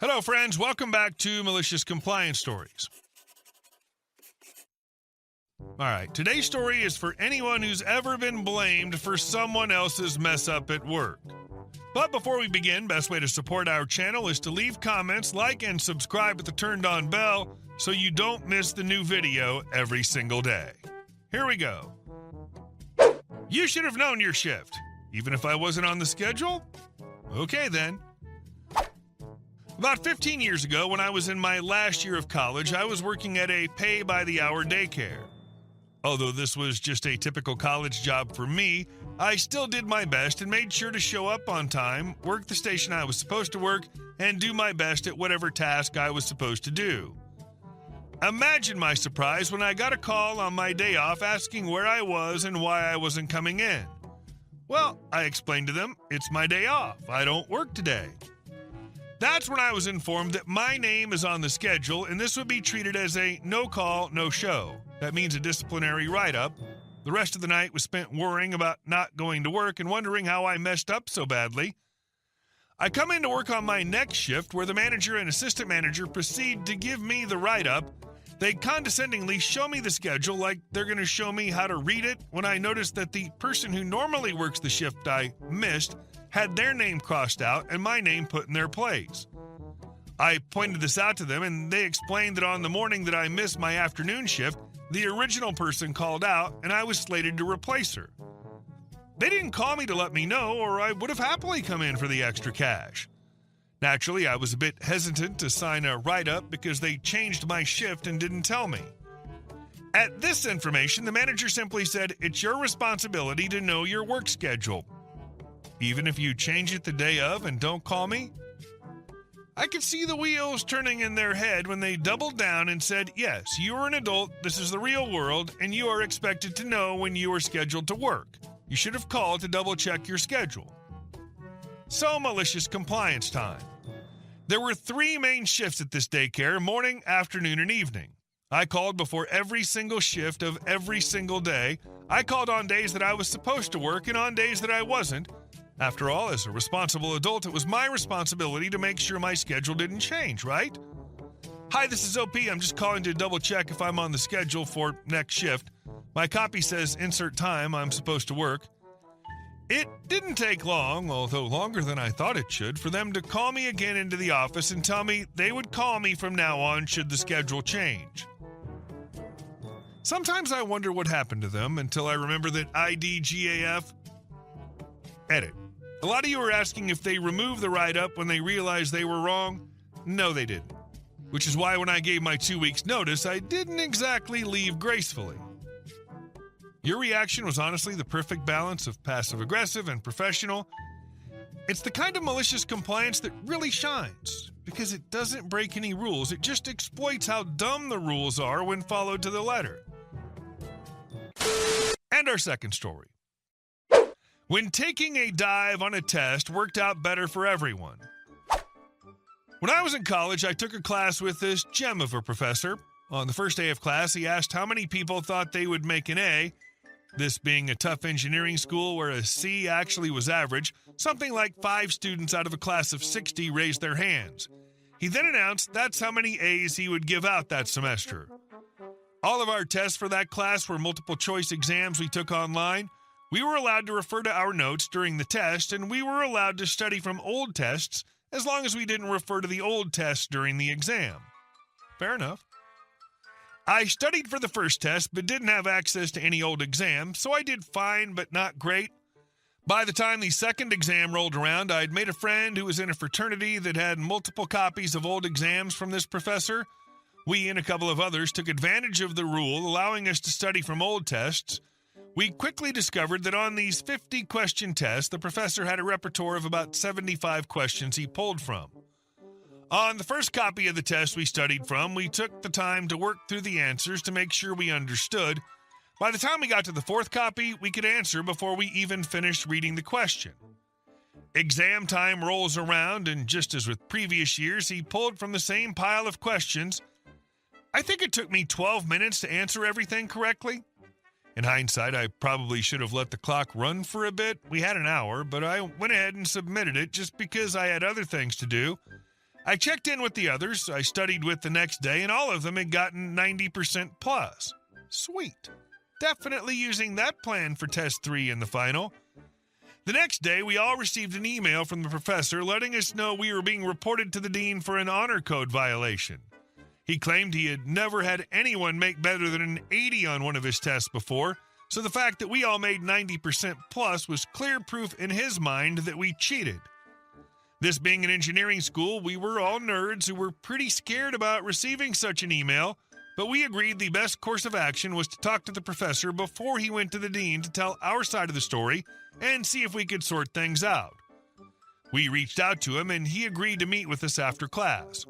Hello, friends. Welcome back to Malicious Compliance Stories. All right, today's story is for anyone who's ever been blamed for someone else's mess up at work. But before we begin, best way to support our channel is to leave comments, like, and subscribe with the turned-on bell so you don't miss the new video every single day. Here we go. You should have known your shift, even if I wasn't on the schedule? Okay, then. About 15 years ago, when I was in my last year of college, I was working at a pay-by-the-hour daycare. Although this was just a typical college job for me, I still did my best and made sure to show up on time, work the station I was supposed to work, and do my best at whatever task I was supposed to do. Imagine my surprise when I got a call on my day off asking where I was and why I wasn't coming in. Well, I explained to them, it's my day off. I don't work today. That's when I was informed that my name is on the schedule and this would be treated as a no-call, no-show. That means a disciplinary write-up. The rest of the night was spent worrying about not going to work and wondering how I messed up so badly. I come in to work on my next shift where the manager and assistant manager proceed to give me the write-up. They condescendingly show me the schedule like they're going to show me how to read it when I noticed that the person who normally works the shift I missed had their name crossed out and my name put in their place. I pointed this out to them and they explained that on the morning that I missed my afternoon shift, the original person called out and I was slated to replace her. They didn't call me to let me know or I would have happily come in for the extra cash. Naturally, I was a bit hesitant to sign a write-up because they changed my shift and didn't tell me. At this information, the manager simply said, "It's your responsibility to know your work schedule. Even if you change it the day of and don't call me?" I could see the wheels turning in their head when they doubled down and said, "Yes, you are an adult, this is the real world, and you are expected to know when you are scheduled to work. You should have called to double-check your schedule." So, malicious compliance time. There were 3 main shifts at this daycare, morning, afternoon, and evening. I called before every single shift of every single day. I called on days that I was supposed to work and on days that I wasn't. After all, as a responsible adult, it was my responsibility to make sure my schedule didn't change, right? Hi, this is OP. I'm just calling to double check if I'm on the schedule for next shift. My copy says insert time I'm supposed to work. It didn't take long, although longer than I thought it should, for them to call me again into the office and tell me they would call me from now on should the schedule change. Sometimes I wonder what happened to them until I remember that IDGAF. Edit. A lot of you are asking if they removed the write-up when they realized they were wrong. No, they didn't. Which is why when I gave my 2 weeks notice, I didn't exactly leave gracefully. Your reaction was honestly the perfect balance of passive-aggressive and professional. It's the kind of malicious compliance that really shines, because it doesn't break any rules. It just exploits how dumb the rules are when followed to the letter. And our second story. When taking a dive on a test worked out better for everyone. When I was in college, I took a class with this gem of a professor. On the first day of class, he asked how many people thought they would make an A. This being a tough engineering school where a C actually was average, something like 5 students out of a class of 60 raised their hands. He then announced that's how many A's he would give out that semester. All of our tests for that class were multiple choice exams we took online. We were allowed to refer to our notes during the test, and we were allowed to study from old tests as long as we didn't refer to the old tests during the exam. Fair enough. I studied for the first test, but didn't have access to any old exams, so I did fine, but not great. By the time the second exam rolled around, I'd made a friend who was in a fraternity that had multiple copies of old exams from this professor. We and a couple of others took advantage of the rule, allowing us to study from old tests. We quickly discovered that on these 50-question tests, the professor had a repertoire of about 75 questions he pulled from. On the first copy of the test we studied from, we took the time to work through the answers to make sure we understood. By the time we got to the fourth copy, we could answer before we even finished reading the question. Exam time rolls around, and just as with previous years, he pulled from the same pile of questions. I think it took me 12 minutes to answer everything correctly. In hindsight, I probably should have let the clock run for a bit. We had an hour, but I went ahead and submitted it just because I had other things to do. I checked in with the others I studied with the next day, and all of them had gotten 90% plus. Sweet. Definitely using that plan for test 3 in the final. The next day, we all received an email from the professor letting us know we were being reported to the dean for an honor code violation. He claimed he had never had anyone make better than an 80 on one of his tests before, so the fact that we all made 90% plus was clear proof in his mind that we cheated. This being an engineering school, we were all nerds who were pretty scared about receiving such an email, but we agreed the best course of action was to talk to the professor before he went to the dean to tell our side of the story and see if we could sort things out. We reached out to him, and he agreed to meet with us after class.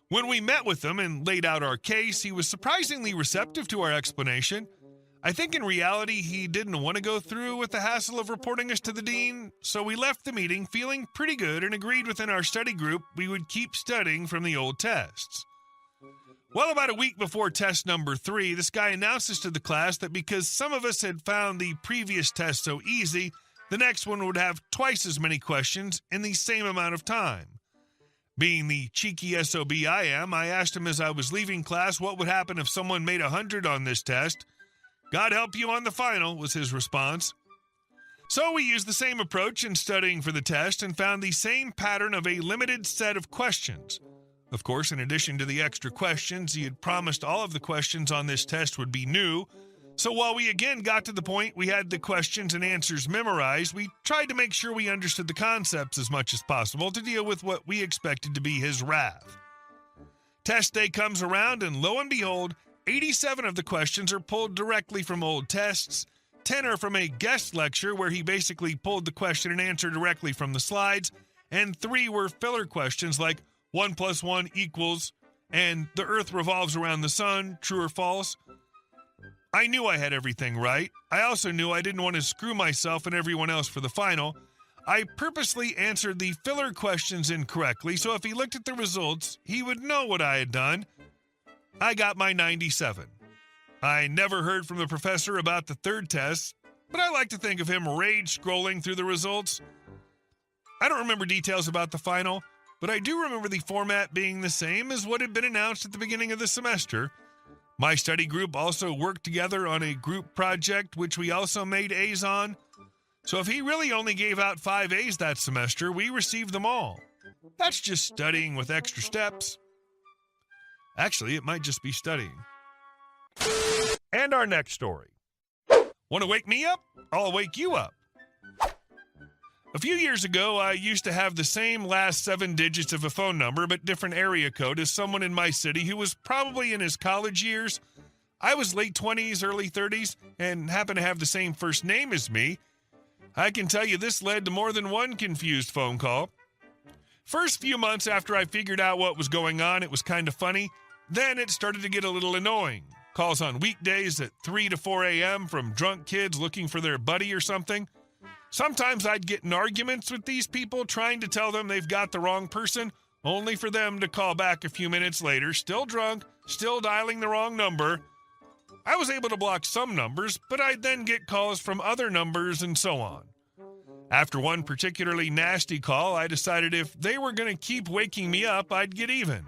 When we met with him and laid out our case, he was surprisingly receptive to our explanation. I think in reality he didn't want to go through with the hassle of reporting us to the dean, so we left the meeting feeling pretty good and agreed within our study group we would keep studying from the old tests. Well, about a week before test number 3, this guy announces to the class that because some of us had found the previous test so easy, the next one would have twice as many questions in the same amount of time. Being the cheeky SOB I am, I asked him as I was leaving class what would happen if someone made 100 on this test. "God help you on the final," was his response. So we used the same approach in studying for the test and found the same pattern of a limited set of questions. Of course, in addition to the extra questions, he had promised all of the questions on this test would be new. So while we again got to the point we had the questions and answers memorized, we tried to make sure we understood the concepts as much as possible to deal with what we expected to be his wrath. Test day comes around, and lo and behold, 87 of the questions are pulled directly from old tests, 10 are from a guest lecture where he basically pulled the question and answer directly from the slides, and 3 were filler questions like 1 + 1 = and the earth revolves around the sun, true or false. I knew I had everything right. I also knew I didn't want to screw myself and everyone else for the final. I purposely answered the filler questions incorrectly, so if he looked at the results, he would know what I had done. I got my 97. I never heard from the professor about the third test, but I like to think of him rage scrolling through the results. I don't remember details about the final, but I do remember the format being the same as what had been announced at the beginning of the semester. My study group also worked together on a group project, which we also made A's on. So if he really only gave out 5 A's that semester, we received them all. That's just studying with extra steps. Actually, it might just be studying. And our next story. Want to wake me up? I'll wake you up. A few years ago, I used to have the same last 7 digits of a phone number, but different area code as someone in my city who was probably in his college years. I was late 20s, early 30s, and happened to have the same first name as me. I can tell you this led to more than one confused phone call. First few months after I figured out what was going on, it was kind of funny. Then it started to get a little annoying. Calls on weekdays at 3 to 4 a.m. from drunk kids looking for their buddy or something. Sometimes I'd get in arguments with these people trying to tell them they've got the wrong person, only for them to call back a few minutes later, still drunk, still dialing the wrong number. I was able to block some numbers, but I'd then get calls from other numbers and so on. After one particularly nasty call, I decided if they were going to keep waking me up, I'd get even.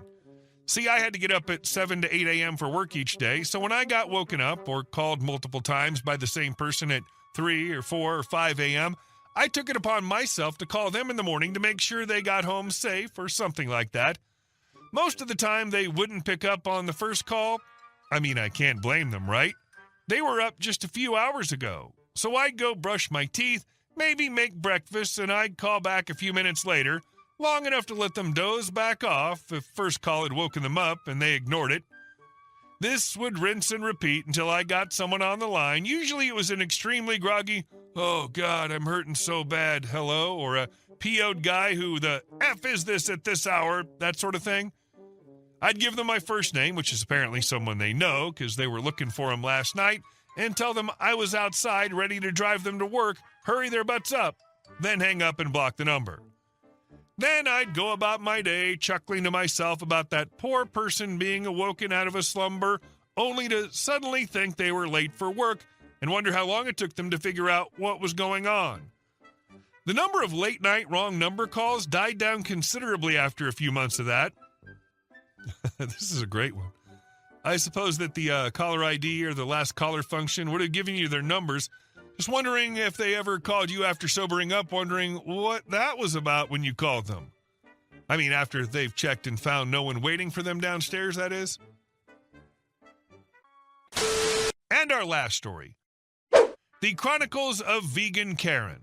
See, I had to get up at 7 to 8 a.m. for work each day, so when I got woken up or called multiple times by the same person at 3 or 4 or 5 a.m., I took it upon myself to call them in the morning to make sure they got home safe or something like that. Most of the time, they wouldn't pick up on the first call. I mean, I can't blame them, right? They were up just a few hours ago. So I'd go brush my teeth, maybe make breakfast, and I'd call back a few minutes later, long enough to let them doze back off if first call had woken them up and they ignored it. This would rinse and repeat until I got someone on the line. Usually it was an extremely groggy, "Oh, God, I'm hurting so bad, hello," or a PO'd guy who the F is this at this hour, that sort of thing. I'd give them my first name, which is apparently someone they know because they were looking for him last night, and tell them I was outside ready to drive them to work, hurry their butts up, then hang up and block the number. Then I'd go about my day chuckling to myself about that poor person being awoken out of a slumber, only to suddenly think they were late for work and wonder how long it took them to figure out what was going on. The number of late-night wrong number calls died down considerably after a few months of that. This is a great one. I suppose that the caller ID or the last caller function would have given you their numbers. Just wondering if they ever called you after sobering up, wondering what that was about when you called them. I mean, after they've checked and found no one waiting for them downstairs, that is. And our last story. The Chronicles of Vegan Karen.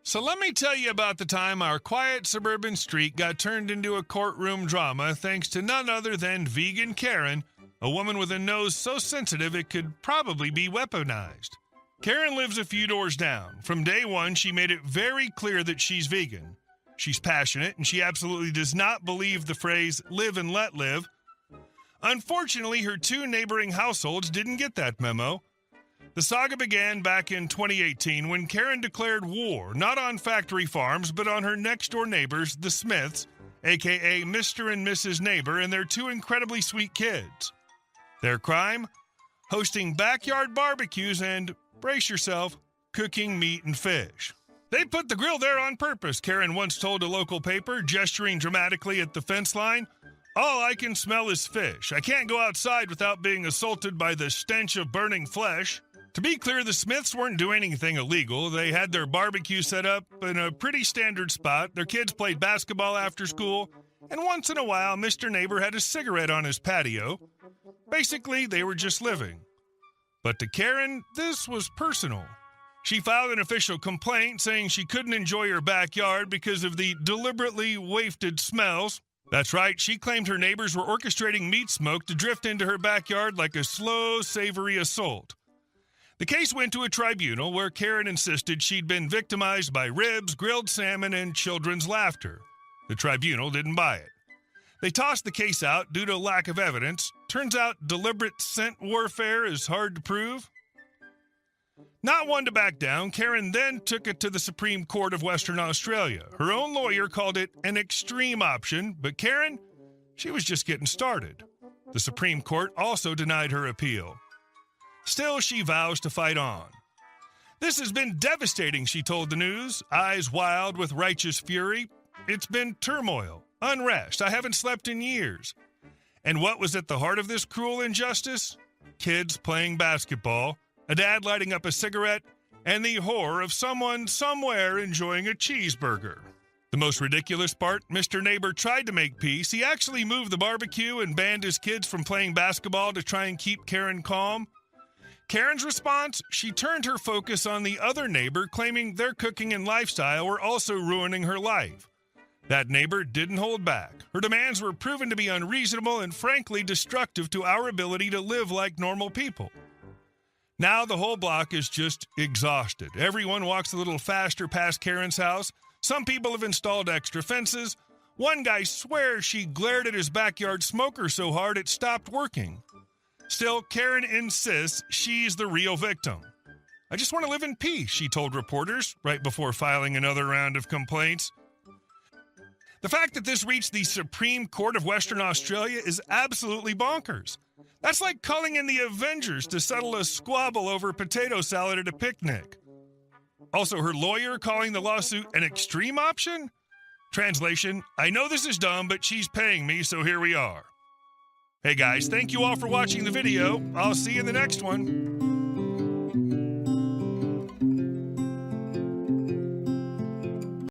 So let me tell you about the time our quiet suburban street got turned into a courtroom drama thanks to none other than Vegan Karen, a woman with a nose so sensitive it could probably be weaponized. Karen lives a few doors down. From day one, she made it very clear that she's vegan. She's passionate, and she absolutely does not believe the phrase, live and let live. Unfortunately, her two neighboring households didn't get that memo. The saga began back in 2018 when Karen declared war, not on factory farms, but on her next-door neighbors, the Smiths, a.k.a. Mr. and Mrs. Neighbor, and their two incredibly sweet kids. Their crime? Hosting backyard barbecues and, brace yourself, cooking meat and fish. They put the grill there on purpose, Karen once told a local paper, gesturing dramatically at the fence line. All I can smell is fish. I can't go outside without being assaulted by the stench of burning flesh. To be clear, the Smiths weren't doing anything illegal. They had their barbecue set up in a pretty standard spot. Their kids played basketball after school, and once in a while, Mr. Neighbor had a cigarette on his patio. Basically, they were just living. But to Karen, this was personal. She filed an official complaint saying she couldn't enjoy her backyard because of the deliberately wafted smells. That's right, she claimed her neighbors were orchestrating meat smoke to drift into her backyard like a slow, savory assault. The case went to a tribunal where Karen insisted she'd been victimized by ribs, grilled salmon, and children's laughter. The tribunal didn't buy it. They tossed the case out due to lack of evidence. Turns out deliberate scent warfare is hard to prove. Not one to back down, Karen then took it to the Supreme Court of Western Australia. Her own lawyer called it an extreme option, but Karen, she was just getting started. The Supreme Court also denied her appeal. Still, she vows to fight on. This has been devastating, she told the news, eyes wild with righteous fury. It's been turmoil, unrest. I haven't slept in years. And what was at the heart of this cruel injustice? Kids playing basketball, a dad lighting up a cigarette, and the horror of someone somewhere enjoying a cheeseburger. The most ridiculous part, Mr. Neighbor tried to make peace. He actually moved the barbecue and banned his kids from playing basketball to try and keep Karen calm. Karen's response? She turned her focus on the other neighbor, claiming their cooking and lifestyle were also ruining her life. That neighbor didn't hold back. Her demands were proven to be unreasonable and frankly destructive to our ability to live like normal people. Now the whole block is just exhausted. Everyone walks a little faster past Karen's house. Some people have installed extra fences. One guy swears she glared at his backyard smoker so hard it stopped working. Still, Karen insists she's the real victim. I just want to live in peace, she told reporters right before filing another round of complaints. The fact that this reached the Supreme Court of Western Australia is absolutely bonkers. That's like calling in the Avengers to settle a squabble over potato salad at a picnic. Also, her lawyer calling the lawsuit an extreme option? Translation, I know this is dumb, but she's paying me, so here we are. Hey guys, thank you all for watching the video. I'll see you in the next one.